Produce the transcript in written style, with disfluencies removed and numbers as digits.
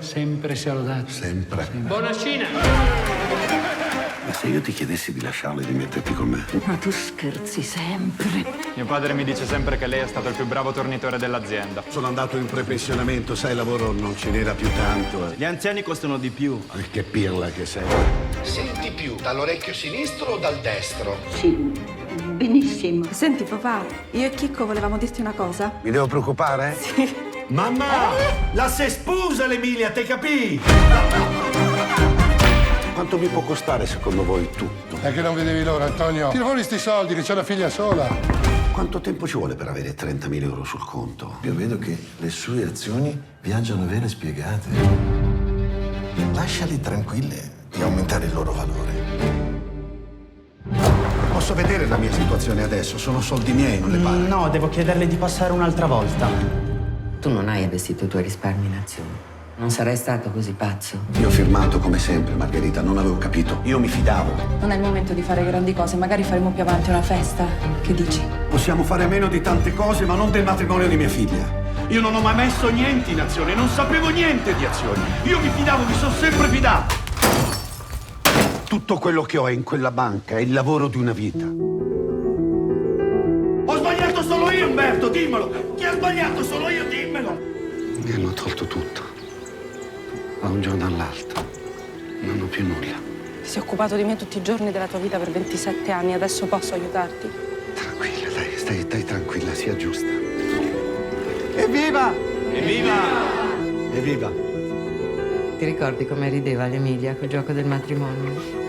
sempre sia lodato. Sempre. Buona Cina! Ma se io ti chiedessi di lasciarlo e di metterti con me? Ma tu scherzi sempre. Mio padre mi dice sempre che lei è stato il più bravo tornitore dell'azienda. Sono andato in prepensionamento, sai, lavoro non ce n'era più tanto. Gli anziani costano di più. Che pirla che sei. Senti più dall'orecchio sinistro o dal destro? Sì, benissimo. Senti papà, io e Chicco volevamo dirti una cosa. Mi devo preoccupare? Sì. Mamma! La se spusa l'Emilia, te capì? Quanto mi può costare secondo voi tutto? È che non vedevi l'ora, Antonio. Tira fuori sti soldi, che c'è una figlia sola. Quanto tempo ci vuole per avere 30.000 euro sul conto? Io vedo che le sue azioni viaggiano vere spiegate. Lasciali tranquille di aumentare il loro valore. Posso vedere la mia situazione adesso? Sono soldi miei, non le pare? No, devo chiederle di passare un'altra volta. Tu non hai investito i tuoi risparmi in azioni. Non sarei stato così pazzo. Io ho firmato come sempre, Margherita, non avevo capito. Io mi fidavo. Non è il momento di fare grandi cose, magari faremo più avanti una festa. Che dici? Possiamo fare a meno di tante cose, ma non del matrimonio di mia figlia. Io non ho mai messo niente in azione, non sapevo niente di azioni. Io mi fidavo, mi sono sempre fidato. Tutto quello che ho in quella banca è il lavoro di una vita. Ho sbagliato solo io, Umberto, dimmelo. Chi ha sbagliato solo io, dimmelo. Mi hanno tolto tutto. Da un giorno all'altro. Non ho più nulla. Ti sei occupato di me tutti i giorni della tua vita per 27 anni, adesso posso aiutarti? Tranquilla, dai, stai tranquilla, sia giusta. Evviva! Evviva! Evviva! Ti ricordi come rideva l'Emilia col gioco del matrimonio?